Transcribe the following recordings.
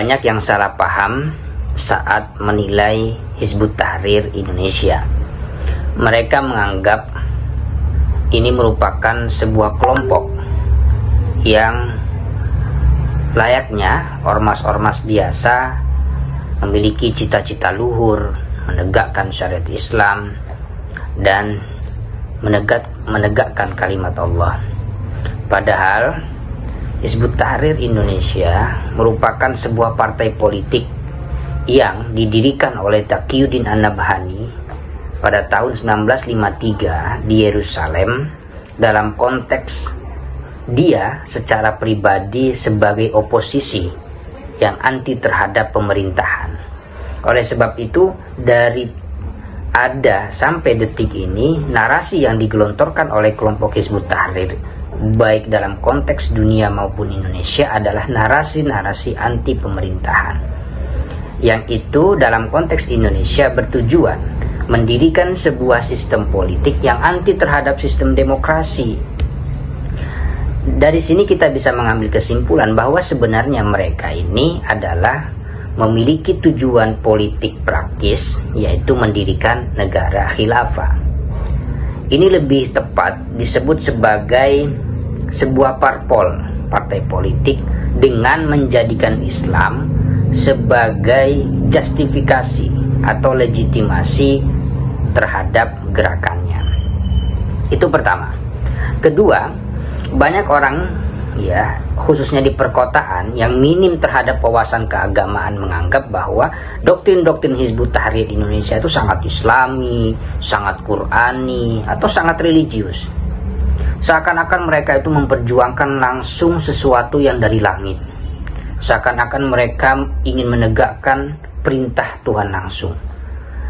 Banyak yang salah paham saat menilai Hizbut Tahrir Indonesia. Mereka menganggap ini merupakan sebuah kelompok yang layaknya ormas-ormas biasa, memiliki cita-cita luhur, menegakkan syariat Islam, dan menegakkan kalimat Allah. Padahal Hizbut Tahrir Indonesia merupakan sebuah partai politik yang didirikan oleh Taqiyuddin An-Nabhani pada tahun 1953 di Yerusalem, dalam konteks dia secara pribadi sebagai oposisi yang anti terhadap pemerintahan. Oleh sebab itu, dari ada sampai detik ini, narasi yang digelontorkan oleh kelompok Hizbut Tahrir baik dalam konteks dunia maupun Indonesia adalah narasi-narasi anti pemerintahan, yang itu dalam konteks Indonesia bertujuan mendirikan sebuah sistem politik yang anti terhadap sistem demokrasi. Dari sini kita bisa mengambil kesimpulan bahwa sebenarnya mereka ini adalah memiliki tujuan politik praktis, yaitu mendirikan negara khilafah. Ini lebih tepat disebut sebagai sebuah partai politik dengan menjadikan Islam sebagai justifikasi atau legitimasi terhadap gerakannya. Itu pertama. Kedua, banyak orang ya, khususnya di perkotaan yang minim terhadap wawasan keagamaan menganggap bahwa doktrin-doktrin Hizbut Tahrir Indonesia itu sangat Islami, sangat Qurani, atau sangat religius. Seakan-akan mereka itu memperjuangkan langsung sesuatu yang dari langit. Seakan-akan mereka ingin menegakkan perintah Tuhan langsung.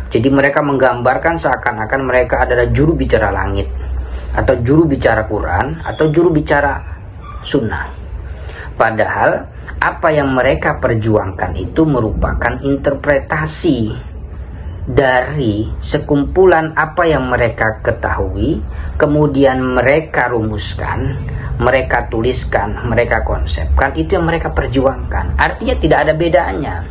Jadi mereka menggambarkan seakan-akan mereka adalah juru bicara langit, atau juru bicara Quran, atau juru bicara sunnah. Padahal apa yang mereka perjuangkan itu merupakan interpretasi dari sekumpulan apa yang mereka ketahui, kemudian mereka rumuskan, mereka tuliskan, mereka konsepkan. Itu yang mereka perjuangkan. Artinya tidak ada bedanya.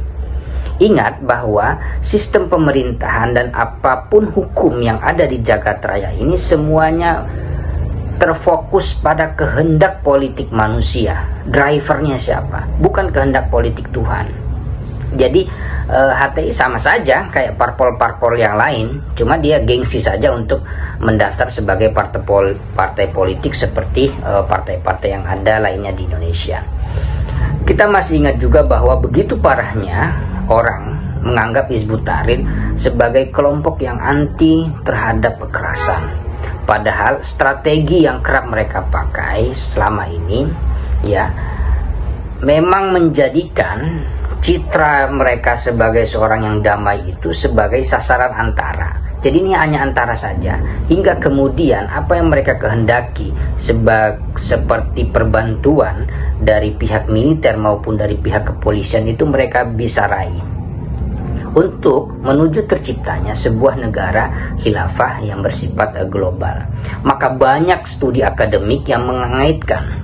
Ingat bahwa sistem pemerintahan dan apapun hukum yang ada di jagat raya ini semuanya terfokus pada kehendak politik manusia. Drivernya siapa? Bukan kehendak politik Tuhan. Jadi HTI sama saja kayak parpol-parpol yang lain, cuma dia gengsi saja untuk mendaftar sebagai partai politik seperti partai-partai yang ada lainnya di Indonesia. Kita masih ingat juga bahwa begitu parahnya orang menganggap Hizbut Tahrir sebagai kelompok yang anti terhadap kekerasan. Padahal strategi yang kerap mereka pakai selama ini ya memang menjadikan citra mereka sebagai seorang yang damai itu sebagai sasaran antara. Jadi ini hanya antara saja, hingga kemudian apa yang mereka kehendaki seperti perbantuan dari pihak militer maupun dari pihak kepolisian itu mereka bisa raih untuk menuju terciptanya sebuah negara khilafah yang bersifat global. Maka banyak studi akademik yang mengaitkan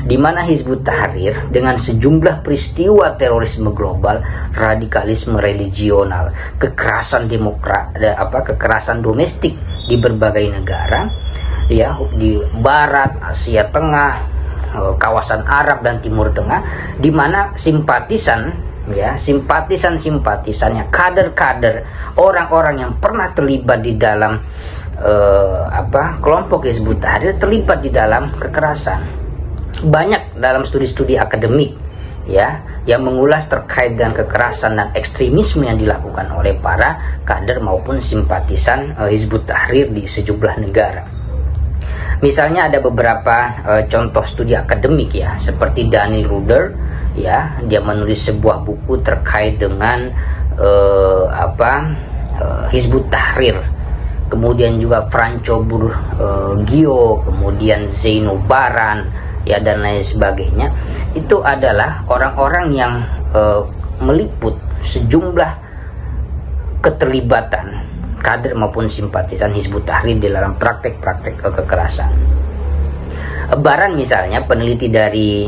di mana Hizbut Tahrir dengan sejumlah peristiwa terorisme global, radikalisme religional, kekerasan kekerasan domestik di berbagai negara, ya, di Barat, Asia Tengah, kawasan Arab dan Timur Tengah, di mana simpatisannya, kader-kader, orang-orang yang pernah terlibat di dalam kelompok Hizbut Tahrir terlibat di dalam kekerasan. Banyak dalam studi-studi akademik ya yang mengulas terkait dengan kekerasan dan ekstremisme yang dilakukan oleh para kader maupun simpatisan Hizbut Tahrir di sejumlah negara. Misalnya ada beberapa contoh studi akademik ya, seperti Daniel Ruder ya, dia menulis sebuah buku terkait dengan Hizbut Tahrir. Kemudian juga Franco Burgio, kemudian Zeino Baran ya, dan lain sebagainya. Itu adalah orang-orang yang meliput sejumlah keterlibatan kader maupun simpatisan Hizbut Tahrir di dalam praktek-praktek kekerasan. Baran misalnya, peneliti dari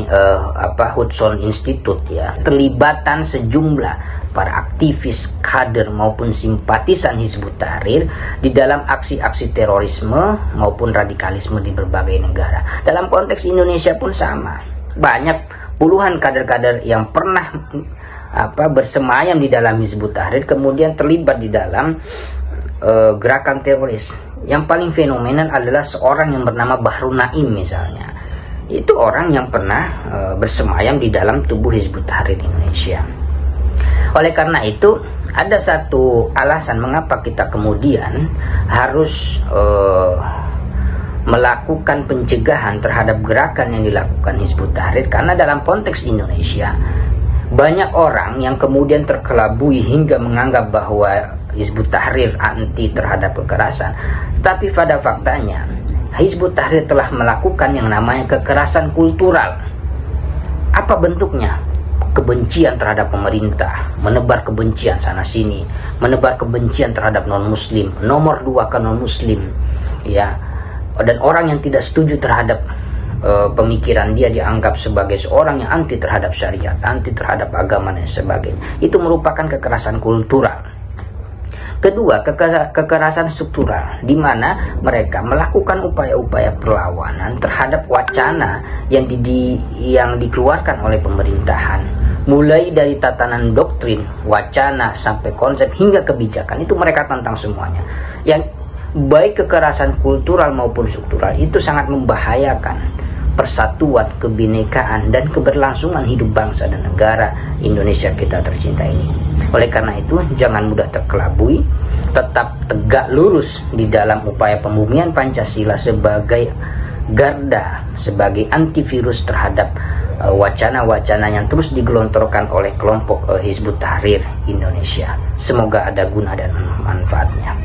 Hudson Institute ya, terlibatan sejumlah para aktivis, kader maupun simpatisan Hizbut Tahrir di dalam aksi-aksi terorisme maupun radikalisme di berbagai negara. Dalam konteks Indonesia pun sama. Banyak puluhan kader-kader yang pernah bersemayam di dalam Hizbut Tahrir kemudian terlibat di dalam gerakan teroris. Yang paling fenomenal adalah seorang yang bernama Bahru Naim misalnya. Itu orang yang pernah bersemayam di dalam tubuh Hizbut Tahrir Indonesia. Oleh karena itu, ada satu alasan mengapa kita kemudian harus melakukan pencegahan terhadap gerakan yang dilakukan Hizbut Tahrir, karena dalam konteks Indonesia banyak orang yang kemudian terkelabui hingga menganggap bahwa Hizbut Tahrir anti terhadap kekerasan. Tapi pada faktanya Hizbut Tahrir telah melakukan yang namanya kekerasan kultural. Apa bentuknya? Kebencian terhadap pemerintah, menebar kebencian sana sini, menebar kebencian terhadap non-muslim, nomor 2 ke non-muslim ya. Dan orang yang tidak setuju terhadap pemikiran dia dianggap sebagai seorang yang anti terhadap syariat, anti terhadap agama dan sebagainya. Itu merupakan kekerasan kultural. Kedua, kekerasan struktural, di mana mereka melakukan upaya-upaya perlawanan terhadap wacana yang dikeluarkan oleh pemerintahan. Mulai dari tatanan doktrin, wacana, sampai konsep hingga kebijakan, itu mereka tentang semuanya. Yang baik kekerasan kultural maupun struktural itu sangat membahayakan persatuan, kebinekaan, dan keberlangsungan hidup bangsa dan negara Indonesia kita tercinta ini. Oleh karena itu, jangan mudah terkelabui, tetap tegak lurus di dalam upaya pembumian Pancasila sebagai garda, sebagai antivirus terhadap wacana-wacana yang terus digelontorkan oleh kelompok Hizbut Tahrir Indonesia. Semoga ada guna dan manfaatnya.